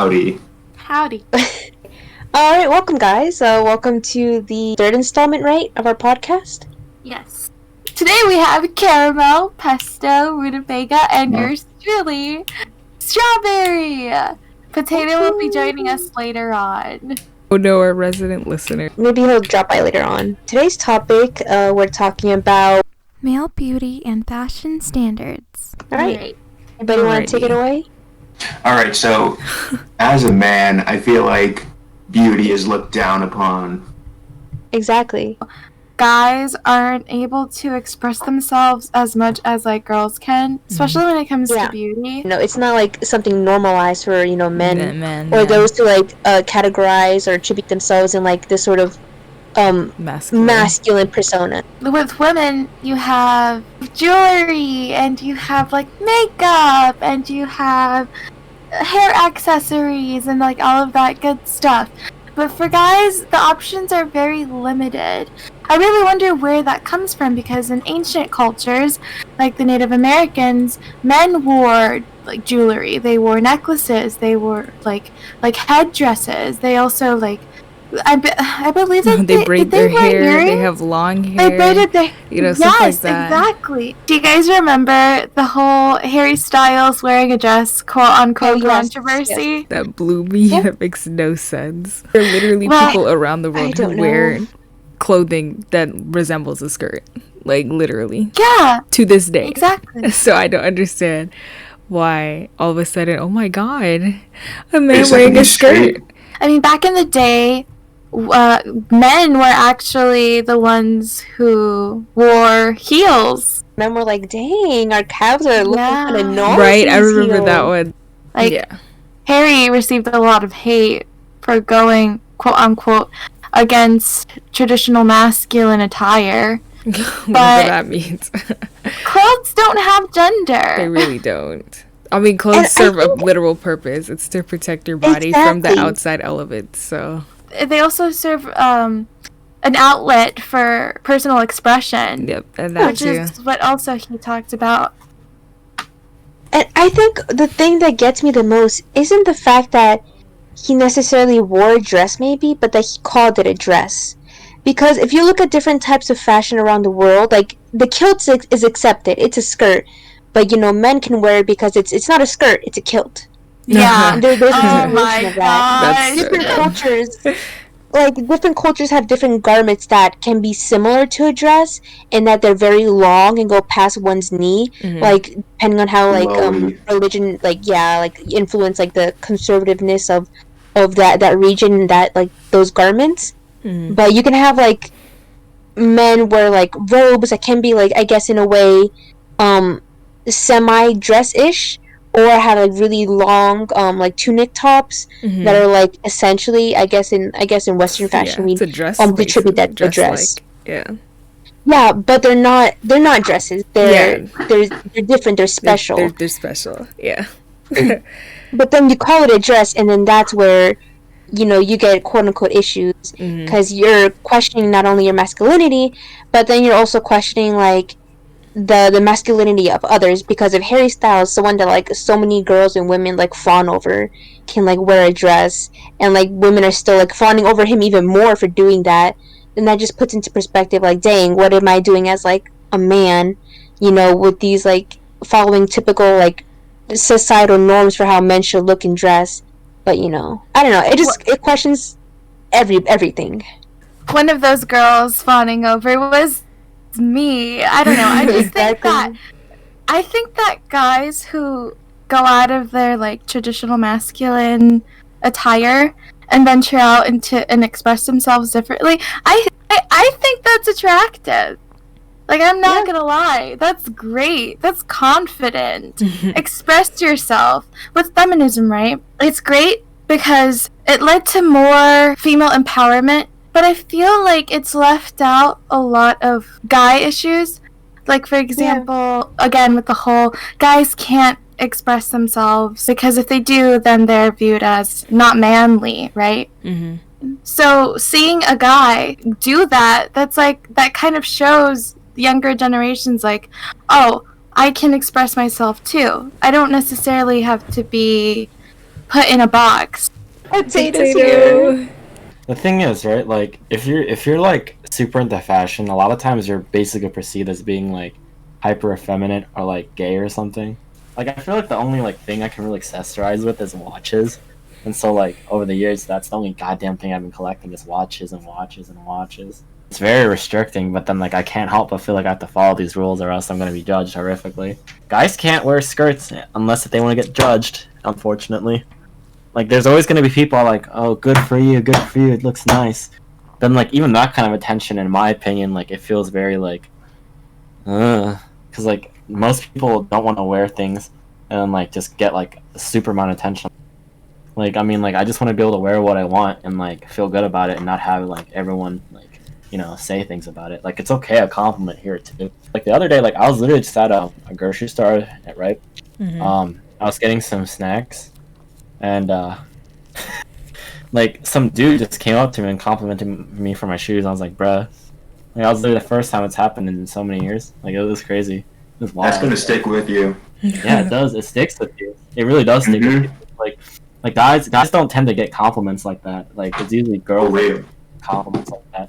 Howdy. Howdy. All right, welcome, guys. Welcome to the third installment, right, of our podcast. Yes. Today we have caramel, pesto, rutabaga, and yours truly, strawberry. Potato will be joining us later on. Oh no, our resident listener. Maybe he'll drop by later on. Today's topic, we're talking about male beauty and fashion standards. All right. Anybody want to take it away? All right, so as a man, I feel like beauty is looked down upon. Exactly. Guys aren't able to express themselves as much as like girls can, especially when it comes to beauty. No, it's not like something normalized for men or yeah. those to like categorize or attribute themselves in like this sort of masculine persona. With women, you have jewelry and you have like makeup and you have hair accessories and like all of that good stuff. But for guys, the options are very limited. I really wonder where that comes from, because in ancient cultures, like the Native Americans, men wore like jewelry. They wore necklaces. They wore like headdresses. They also like I believe that they braid their hair. Earrings? They have long hair. They braided their stuff like that. Exactly. Do you guys remember the whole Harry Styles wearing a dress, quote unquote, controversy? Yes. That blew me. That makes no sense. There are literally people around the world who wear clothing that resembles a skirt, like literally. Yeah. To this day. Exactly. So I don't understand why all of a sudden, oh my god, a man wearing a skirt. I mean, back in the day, men were actually the ones who wore heels. Men were like, dang, our calves are looking kind of normal. Right, I remember that one. Like, Harry received a lot of hate for going, quote unquote, against traditional masculine attire. Whatever that means. Clothes don't have gender. They really don't. I mean, clothes serve a literal purpose. It's to protect your body from the outside elements, so... They also serve an outlet for personal expression. Yep, and that which is what also he talked about. And I think the thing that gets me the most isn't the fact that he necessarily wore a dress maybe, but that he called it a dress. Because if you look at different types of fashion around the world, like, the kilt is accepted. It's a skirt. But, men can wear it because it's not a skirt, it's a kilt. Yeah. There's oh my god. Different cultures have different garments that can be similar to a dress, and that they're very long and go past one's knee. Like, depending on how, like, religion, influence, like, the conservativeness of that region, that, like, those garments. But you can have, like, men wear, like, robes that can be, like, I guess in a way, semi-dress-ish, or have like really long like tunic tops that are like essentially I guess in Western fashion we attribute that to a dress. Yeah, but they're not dresses. They're different, they're special. They're special. Yeah. But then you call it a dress, and then that's where you get quote unquote issues, because you're questioning not only your masculinity, but then you're also questioning like the masculinity of others, because if Harry Styles, someone that like so many girls and women like fawn over, can like wear a dress, and like women are still like fawning over him even more for doing that, then that just puts into perspective like, dang, what am I doing as like a man, with these like following typical like societal norms for how men should look and dress. But I don't know, it questions everything. One of those girls fawning over was me. I don't know. I just think that guys who go out of their like traditional masculine attire and venture out into and express themselves differently, I think that's attractive. Like, I'm not gonna lie, that's great. That's confident. Express yourself. With feminism, right? It's great because it led to more female empowerment. But I feel like it's left out a lot of guy issues. Like, for example, again, with the whole guys can't express themselves, because if they do, then they're viewed as not manly, right? So seeing a guy do that, that's like, that kind of shows younger generations like, oh, I can express myself too. I don't necessarily have to be put in a box. Potatoes here. The thing is, right? Like, if you're like super into fashion, a lot of times you're basically perceived as being like hyper effeminate or like gay or something. Like, I feel like the only like thing I can really accessorize with is watches, and so like over the years, that's the only goddamn thing I've been collecting is watches and watches and watches. It's very restricting, but then like I can't help but feel like I have to follow these rules or else I'm gonna be judged horrifically. Guys can't wear skirts unless if they want to get judged, unfortunately. Like, there's always gonna be people like, oh, good for you, it looks nice. Then like even that kind of attention, in my opinion, like it feels very like, because like most people don't want to wear things and like just get like a super amount of attention. Like, I mean, like I just want to be able to wear what I want and like feel good about it and not have like everyone like, you know, say things about it. Like, it's okay a compliment here too. Like the other day, like I was literally just at a grocery store at Ripe. I was getting some snacks, and like some dude just came up to me and complimented me for my shoes. I was like, bruh, like, that was literally the first time it's happened in so many years. Like, it was crazy. It was wild. That's gonna stick with you. Yeah, it does. It sticks with you. It really does stick with you. Like guys don't tend to get compliments like that. Like, it's usually girls that get compliments like that.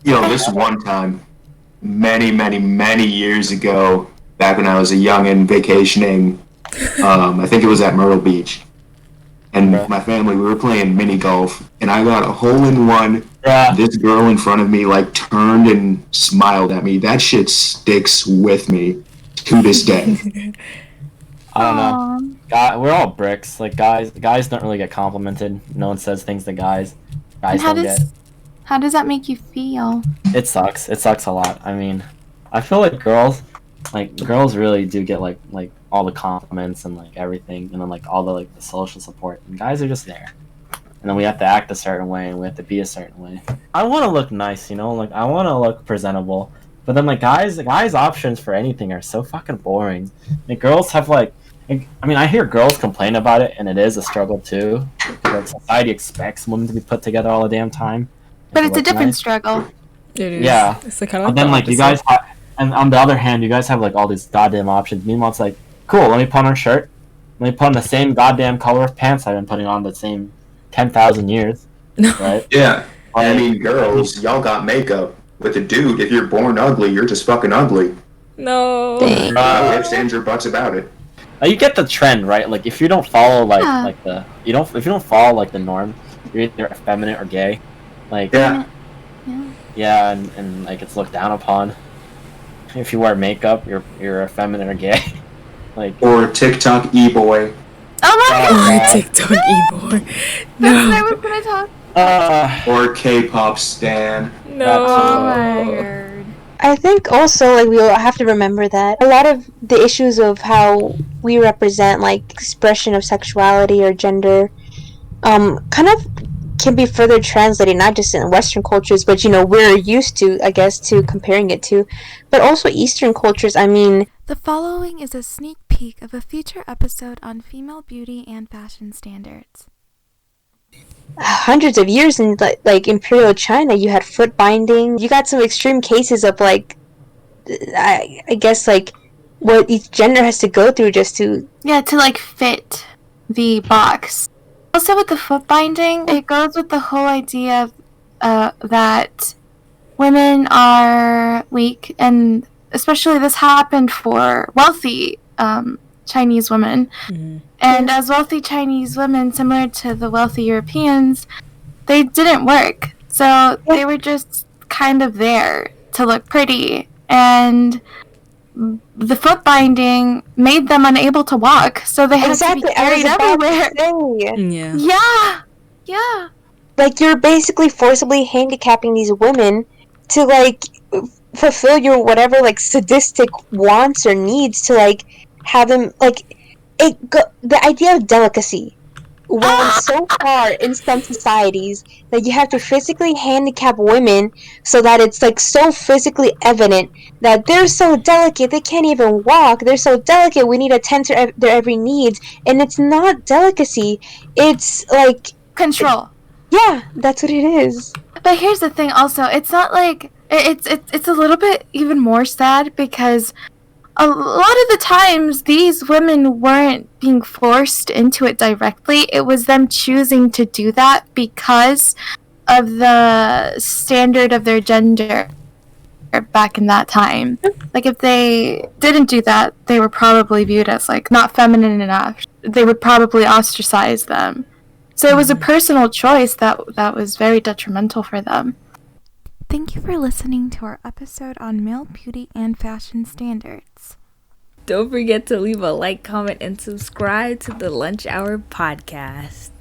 Yo, this one time, many years ago, back when I was a youngin' vacationing, I think it was at Myrtle Beach, and my family, we were playing mini golf, and I got a hole-in-one. This girl in front of me, like, turned and smiled at me. That shit sticks with me to this day. I don't know. We're all bricks. Like, guys don't really get complimented. No one says things to guys. How does that make you feel? It sucks. It sucks a lot. I mean, I feel like girls really do get like all the compliments and like everything, and then like all the like the social support. And guys are just there, and then we have to act a certain way and we have to be a certain way. I want to look nice, you know, like I want to look presentable, but then like guys' options for anything are so fucking boring. Like, girls have like, I mean, I hear girls complain about it, and it is a struggle too. Like, society expects women to be put together all the damn time. But it's a different struggle. It is. Yeah. It's like kind of. And then like you guys, and on the other hand, you guys have like all these goddamn options. Meanwhile, it's like, cool. Let me put on a shirt. Let me put on the same goddamn color of pants I've been putting on the same 10,000 years. Right? Yeah. I mean, girls, y'all got makeup. With a dude, if you're born ugly, you're just fucking ugly. No. No ifs, ands, or buts about it. You get the trend, right? Like, if you don't follow if you don't follow like the norm, you're either effeminate or gay. Like, yeah, and like it's looked down upon. If you wear makeup, you're effeminate or gay. Like, or TikTok e-boy. Oh my god! TikTok e-boy. That's what I was gonna talk. Or K-pop stan. No. Oh my god. I think also, like, we all have to remember that a lot of the issues of how we represent, like, expression of sexuality or gender, kind of can be further translated, not just in Western cultures, but, you know, we're used to, I guess, to comparing it to, but also Eastern cultures. I mean, The following is a sneak peek of a future episode on female beauty and fashion standards. hundreds of years in, like Imperial China, you had foot binding. You got some extreme cases of, like, I guess, like, what each gender has to go through just to... Yeah, to, like, fit the box. Also, with the foot binding, it goes with the whole idea of, that women are weak, and especially this happened for wealthy Chinese women. Mm-hmm. And as wealthy Chinese women, similar to the wealthy Europeans, they didn't work. So they were just kind of there to look pretty. And the foot binding made them unable to walk. So they had to be carried everywhere. Yeah. Like, you're basically forcibly handicapping these women to, like, fulfill your whatever, like, sadistic wants or needs to, like, have them, like, the idea of delicacy went so far in some societies that you have to physically handicap women so that it's, like, so physically evident that they're so delicate they can't even walk. They're so delicate we need to tend to their every needs. And it's not delicacy. It's, like... control. Yeah, that's what it is. But here's the thing also. It's not like... It's a little bit even more sad because a lot of the times these women weren't being forced into it directly. It was them choosing to do that because of the standard of their gender back in that time. Like, if they didn't do that, they were probably viewed as, like, not feminine enough. They would probably ostracize them. So it was a personal choice that was very detrimental for them. Thank you for listening to our episode on male beauty and fashion standards. Don't forget to leave a like, comment, and subscribe to the Lunch Hour podcast.